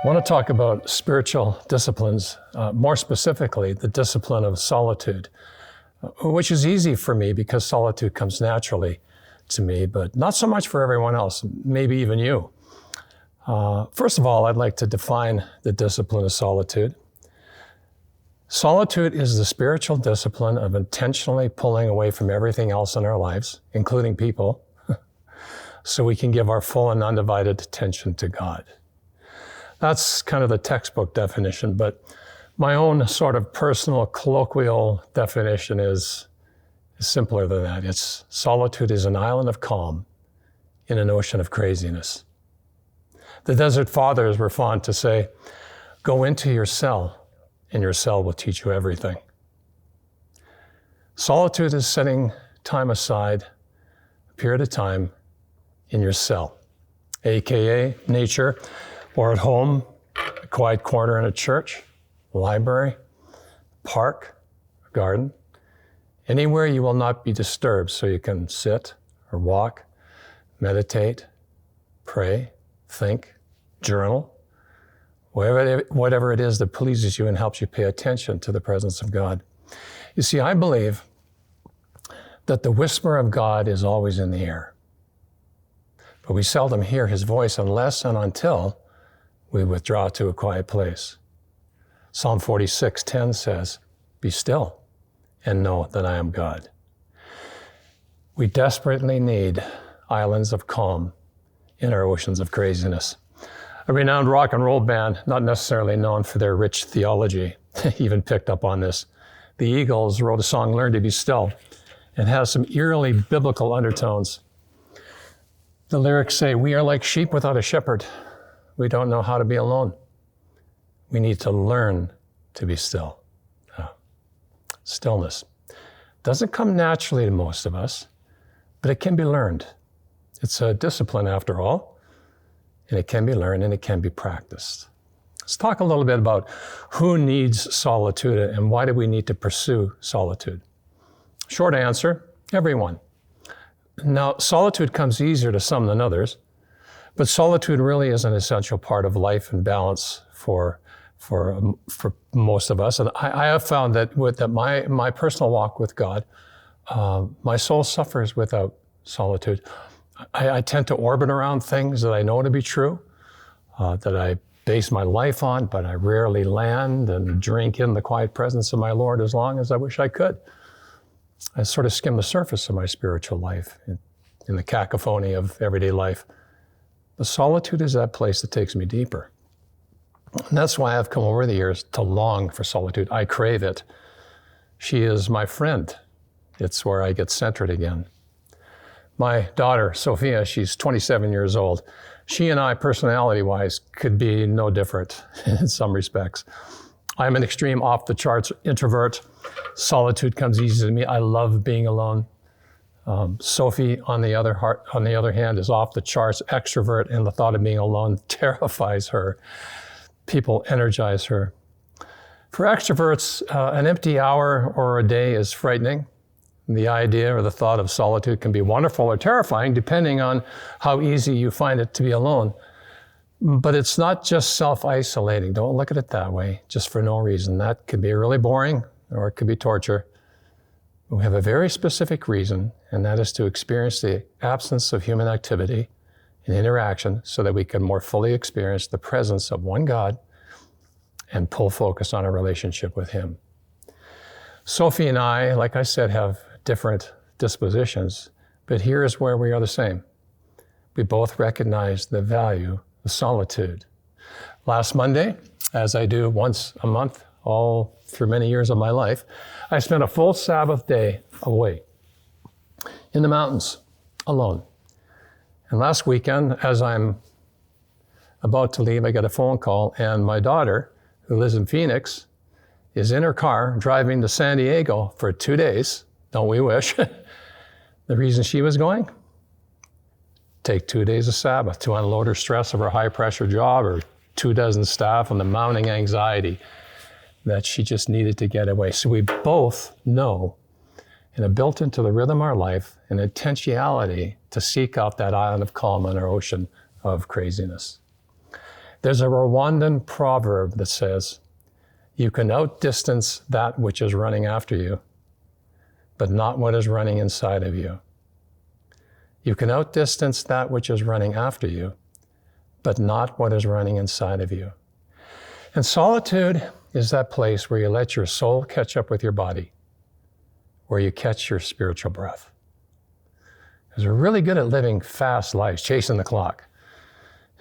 I want to talk about spiritual disciplines, more specifically, the discipline of solitude, which is easy for me because solitude comes naturally to me, but not so much for everyone else, maybe even you. First of all, I'd like to define the discipline of solitude. Solitude is the spiritual discipline of intentionally pulling away from everything else in our lives, including people, so we can give our full and undivided attention to God. That's kind of the textbook definition, but my own sort of personal colloquial definition is simpler than that. It's solitude is an island of calm in an ocean of craziness. The Desert Fathers were fond to say, go into your cell and your cell will teach you everything. Solitude is setting time aside, a period of time in your cell, AKA nature, or at home, a quiet corner in a church, library, park, garden, anywhere you will not be disturbed so you can sit or walk, meditate, pray, think, journal, whatever it is that pleases you and helps you pay attention to the presence of God. You see, I believe that the whisper of God is always in the air, but we seldom hear his voice unless and until we withdraw to a quiet place. Psalm 46:10 says, be still and know that I am God. We desperately need islands of calm in our oceans of craziness. A renowned rock and roll band, not necessarily known for their rich theology, even picked up on this. The Eagles wrote a song, Learn to Be Still, and has some eerily biblical undertones. The lyrics say, we are like sheep without a shepherd. We don't know how to be alone. We need to learn to be still. Stillness doesn't come naturally to most of us, but it can be learned. It's a discipline after all, and it can be learned and it can be practiced. Let's talk a little bit about who needs solitude and why do we need to pursue solitude. Short answer, everyone. Now, solitude comes easier to some than others, but solitude really is an essential part of life and balance for most of us. And I have found that with my personal walk with God, my soul suffers without solitude. I tend to orbit around things that I know to be true, that I base my life on, but I rarely land and drink in the quiet presence of my Lord as long as I wish I could. I sort of skim the surface of my spiritual life in the cacophony of everyday life. The solitude is that place that takes me deeper. And that's why I've come over the years to long for solitude. I crave it. She is my friend. It's where I get centered again. My daughter, Sophia, she's 27 years old. She and I, personality-wise, could be no different in some respects. I'm an extreme off-the-charts introvert. Solitude comes easy to me. I love being alone. Sophie, on the other hand, is off the charts extrovert, and the thought of being alone terrifies her. People energize her. For extroverts, an empty hour or a day is frightening. The idea or the thought of solitude can be wonderful or terrifying, depending on how easy you find it to be alone. But it's not just self-isolating. Don't look at it that way, just for no reason. That could be really boring, or it could be torture. We have a very specific reason, and that is to experience the absence of human activity and interaction so that we can more fully experience the presence of one God and pull focus on a relationship with him. Sophie and I, like I said, have different dispositions, but here is where we are the same. We both recognize the value of solitude. Last Monday, as I do once a month, all through many years of my life, I spent a full Sabbath day away in the mountains, alone. And last weekend, as I'm about to leave, I got a phone call, and my daughter, who lives in Phoenix, is in her car driving to San Diego for 2 days. Don't we wish? The reason she was going? Take 2 days of Sabbath to unload her stress of her high-pressure job, or 24 staff, and the mounting anxiety that she just needed to get away. So we both know and have built into the rhythm of our life an intentionality to seek out that island of calm on our ocean of craziness. There's a Rwandan proverb that says, you can outdistance that which is running after you, but not what is running inside of you. You can outdistance that which is running after you, but not what is running inside of you. And solitude is that place where you let your soul catch up with your body, where you catch your spiritual breath. Because we're really good at living fast lives, chasing the clock.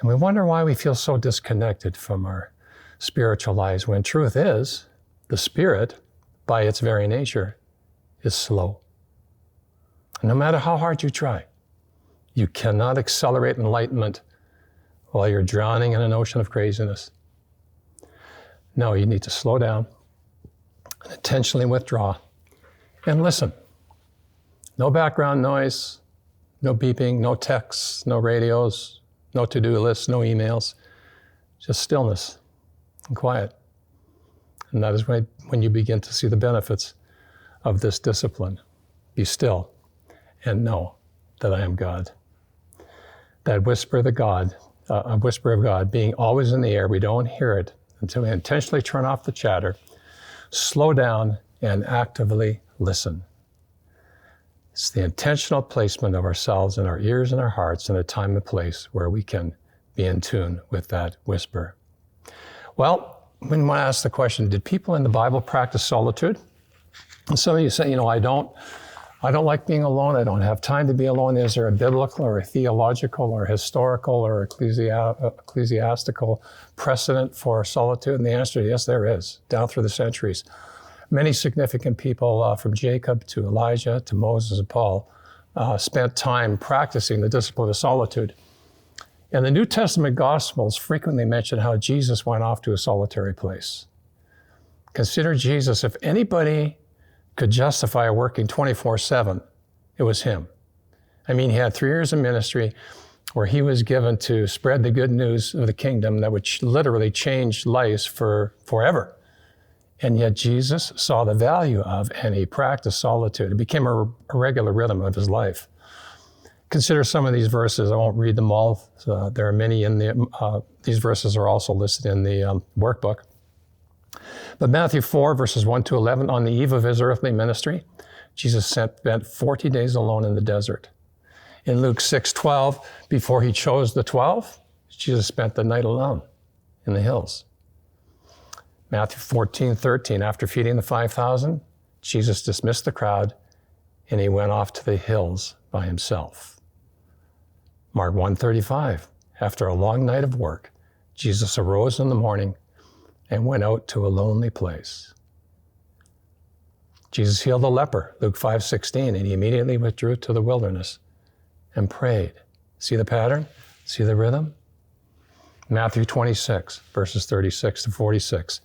And we wonder why we feel so disconnected from our spiritual lives, when truth is, the spirit, by its very nature, is slow. And no matter how hard you try, you cannot accelerate enlightenment while you're drowning in an ocean of craziness. No, you need to slow down and intentionally withdraw and listen. No background noise, no beeping, no texts, no radios, no to-do lists, no emails, just stillness and quiet. And that is when you begin to see the benefits of this discipline. Be still and know that I am God. That whisper of God being always in the air, we don't hear it until we intentionally turn off the chatter, slow down, and actively listen. It's the intentional placement of ourselves in our ears and our hearts in a time and place where we can be in tune with that whisper. Well, when I ask the question, did people in the Bible practice solitude? And some of you say, I don't like being alone. I don't have time to be alone. Is there a biblical or a theological or historical or ecclesiastical precedent for solitude? And the answer is yes, there is, down through the centuries. Many significant people, from Jacob to Elijah to Moses and Paul, spent time practicing the discipline of solitude. And the New Testament Gospels frequently mention how Jesus went off to a solitary place. Consider Jesus, if anybody could justify working 24/7, it was him. I mean, he had 3 years of ministry where he was given to spread the good news of the kingdom that would literally change lives forever. And yet Jesus saw the value of, and he practiced solitude. It became a regular rhythm of his life. Consider some of these verses. I won't read them all. There are many in these verses are also listed in the workbook. But Matthew 4, verses 1 to 11, on the eve of his earthly ministry, Jesus spent 40 days alone in the desert. In Luke 6:12, before he chose the 12, Jesus spent the night alone in the hills. Matthew 14:13, after feeding the 5,000, Jesus dismissed the crowd and he went off to the hills by himself. Mark 1:35, after a long night of work, Jesus arose in the morning and went out to a lonely place. Jesus healed a leper, Luke 5:16, and he immediately withdrew to the wilderness and prayed. See the pattern? See the rhythm? Matthew 26, verses 36 to 46.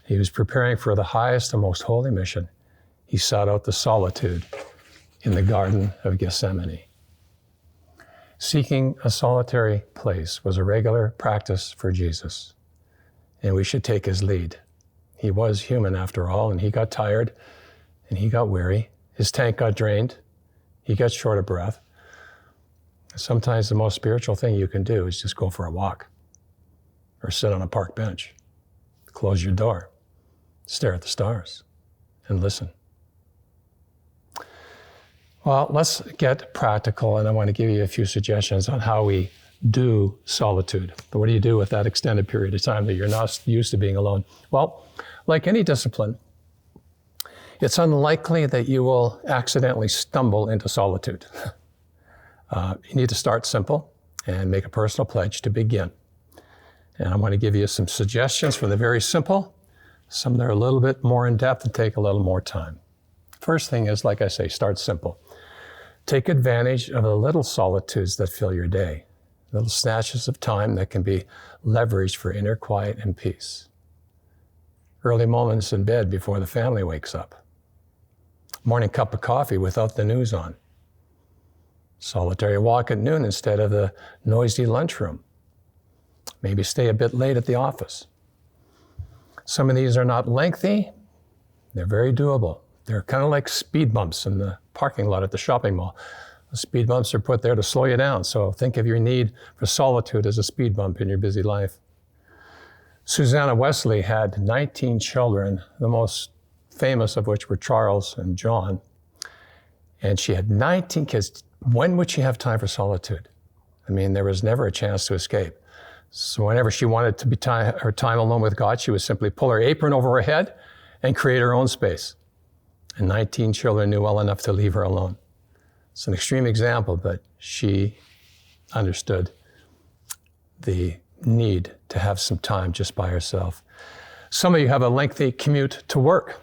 He was preparing for the highest and most holy mission. He sought out the solitude in the Garden of Gethsemane. Seeking a solitary place was a regular practice for Jesus, and we should take his lead. He was human after all, and he got tired, and he got weary. His tank got drained. He got short of breath. Sometimes the most spiritual thing you can do is just go for a walk or sit on a park bench, close your door, stare at the stars, and listen. Well, let's get practical, and I want to give you a few suggestions on how we do solitude. What do you do with that extended period of time that you're not used to being alone? Well, like any discipline, it's unlikely that you will accidentally stumble into solitude. You need to start simple and make a personal pledge to begin. And I want to give you some suggestions for the very simple, some that are a little bit more in depth and take a little more time. First thing is, like I say, start simple. Take advantage of the little solitudes that fill your day, little snatches of time that can be leveraged for inner quiet and peace. Early moments in bed before the family wakes up. Morning cup of coffee without the news on. Solitary walk at noon instead of the noisy lunchroom. Maybe stay a bit late at the office. Some of these are not lengthy. They're very doable. They're kind of like speed bumps in the parking lot at the shopping mall. The speed bumps are put there to slow you down. So think of your need for solitude as a speed bump in your busy life. Susanna Wesley had 19 children, the most famous of which were Charles and John. And she had 19 kids. When would she have time for solitude? I mean, there was never a chance to escape. So whenever she wanted to be her time alone with God, she would simply pull her apron over her head and create her own space. And 19 children knew well enough to leave her alone. It's an extreme example, but she understood the need to have some time just by herself. Some of you have a lengthy commute to work.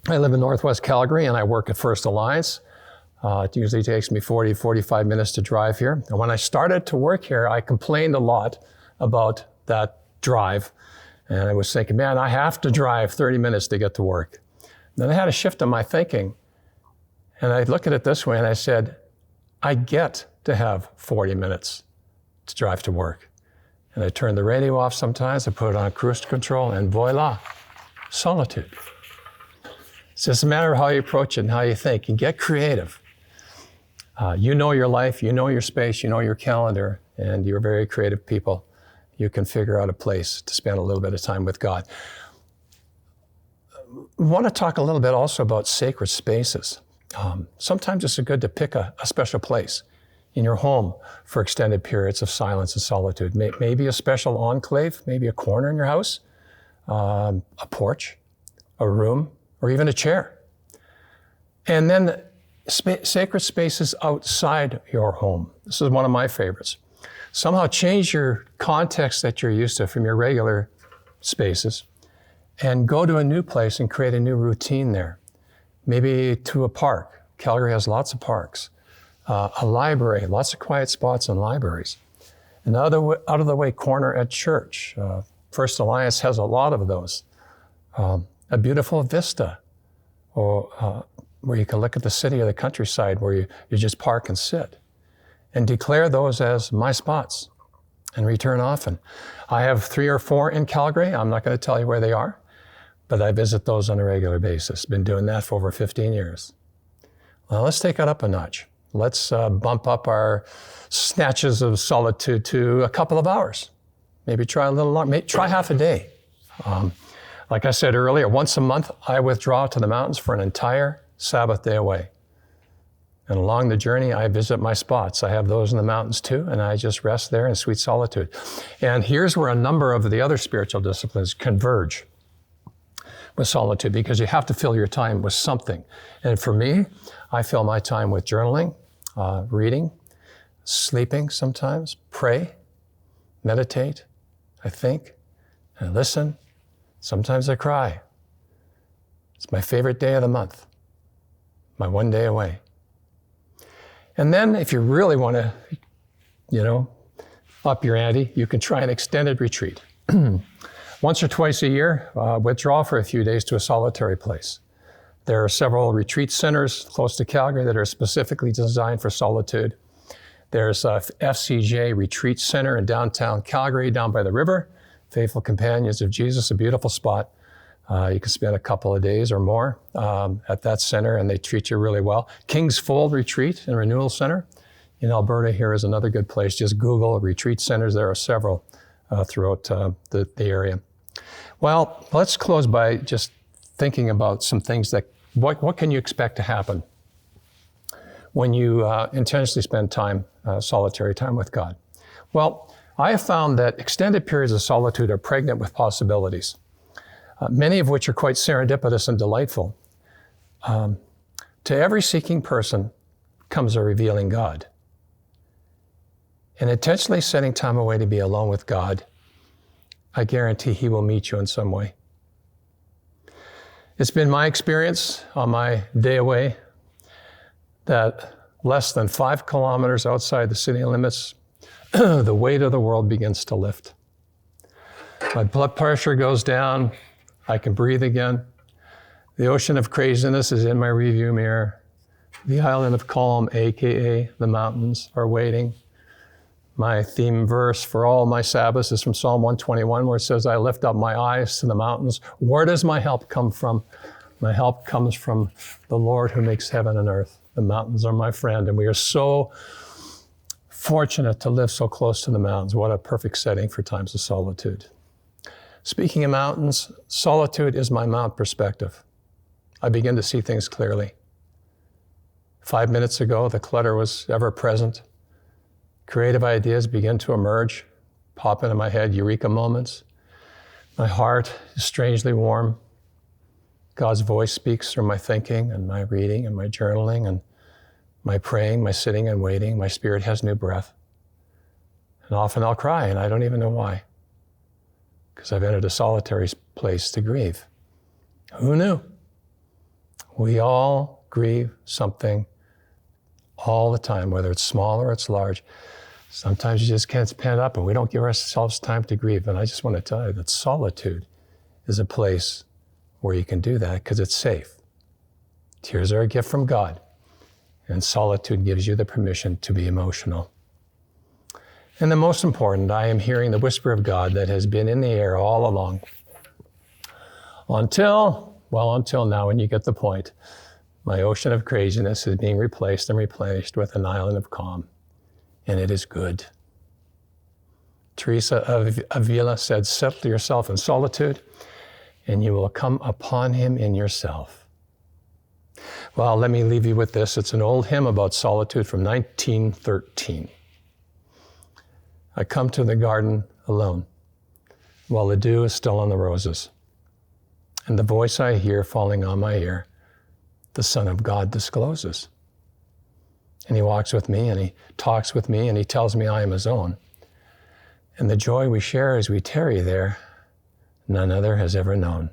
I live in Northwest Calgary and I work at First Alliance. It usually takes me 40, 45 minutes to drive here. And when I started to work here, I complained a lot about that drive. And I was thinking, man, I have to drive 30 minutes to get to work. Then I had a shift in my thinking. And I looked at it this way and I said, I get to have 40 minutes to drive to work. And I turned the radio off sometimes, I put it on cruise control, and voila, solitude. It's just a matter of how you approach it and how you think, and get creative. You know your life, you know your space, you know your calendar, and you're very creative people. You can figure out a place to spend a little bit of time with God. I want to talk a little bit also about sacred spaces. Sometimes it's good to pick a special place in your home for extended periods of silence and solitude. Maybe a special enclave, maybe a corner in your house, a porch, a room, or even a chair. And then sacred spaces outside your home. This is one of my favorites. Somehow change your context that you're used to from your regular spaces and go to a new place and create a new routine there. Maybe to a park. Calgary has lots of parks. A library, lots of quiet spots in libraries. An out of the way corner at church. First Alliance has a lot of those. A beautiful vista, or where you can look at the city or the countryside where you just park and sit. And declare those as my spots and return often. I have 3 or 4 in Calgary. I'm not going to tell you where they are, but I visit those on a regular basis. Been doing that for over 15 years. Well, let's take it up a notch. Let's bump up our snatches of solitude to a couple of hours. Maybe try a little longer, try half a day. Like I said earlier, once a month, I withdraw to the mountains for an entire Sabbath day away. And along the journey, I visit my spots. I have those in the mountains too, and I just rest there in sweet solitude. And here's where a number of the other spiritual disciplines converge with solitude, because you have to fill your time with something. And for me, I fill my time with journaling, reading, sleeping sometimes, pray, meditate, I think, I listen. Sometimes I cry. It's my favorite day of the month, my one day away. And then if you really want to, up your ante, you can try an extended retreat. Once or twice a year, withdraw for a few days to a solitary place. There are several retreat centers close to Calgary that are specifically designed for solitude. There's a FCJ Retreat Center in downtown Calgary, down by the river. Faithful Companions of Jesus, a beautiful spot. You can spend a couple of days or more at that center, and they treat you really well. King's Fold Retreat and Renewal Center in Alberta here is another good place. Just Google retreat centers. There are several throughout the area. Well, let's close by just thinking about some things that, what can you expect to happen when you intentionally spend time, solitary time with God? Well, I have found that extended periods of solitude are pregnant with possibilities. Many of which are quite serendipitous and delightful. To every seeking person comes a revealing God. And intentionally setting time away to be alone with God, I guarantee He will meet you in some way. It's been my experience on my day away that less than 5 kilometers outside the city limits, the weight of the world begins to lift. My blood pressure goes down. I can breathe again. The ocean of craziness is in my rearview mirror. The island of calm, AKA the mountains, are waiting. My theme verse for all my Sabbaths is from Psalm 121, where it says, I lift up my eyes to the mountains. Where does my help come from? My help comes from the Lord who makes heaven and earth. The mountains are my friend, and we are so fortunate to live so close to the mountains. What a perfect setting for times of solitude. Speaking of mountains, solitude is my mount perspective. I begin to see things clearly. 5 minutes ago, the clutter was ever present. Creative ideas begin to emerge, pop into my head, eureka moments. My heart is strangely warm. God's voice speaks through my thinking and my reading and my journaling and my praying, my sitting and waiting. My spirit has new breath. And often I'll cry, and I don't even know why, because I've entered a solitary place to grieve. Who knew? We all grieve something all the time, whether it's small or it's large. Sometimes you just can't pen up and we don't give ourselves time to grieve. And I just want to tell you that solitude is a place where you can do that because it's safe. Tears are a gift from God, and solitude gives you the permission to be emotional. And the most important, I am hearing the whisper of God that has been in the air all along. Until now, and you get the point. My ocean of craziness is being replaced and replenished with an island of calm, and it is good. Teresa of Avila said, settle yourself in solitude, and you will come upon him in yourself. Well, let me leave you with this. It's an old hymn about solitude from 1913. I come to the garden alone, while the dew is still on the roses, and the voice I hear falling on my ear, the Son of God discloses. And he walks with me, and he talks with me, and he tells me I am his own. And the joy we share as we tarry there, none other has ever known.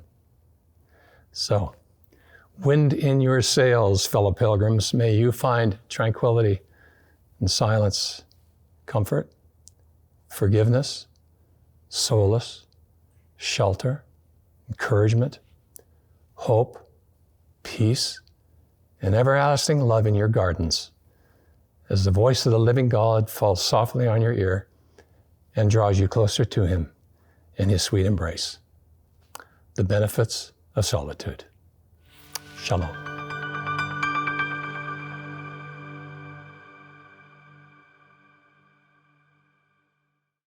So, wind in your sails, fellow pilgrims. May you find tranquility and silence, comfort, forgiveness, solace, shelter, encouragement, hope, peace, and everlasting love in your gardens, as the voice of the living God falls softly on your ear and draws you closer to him in his sweet embrace. The benefits of solitude. Shalom.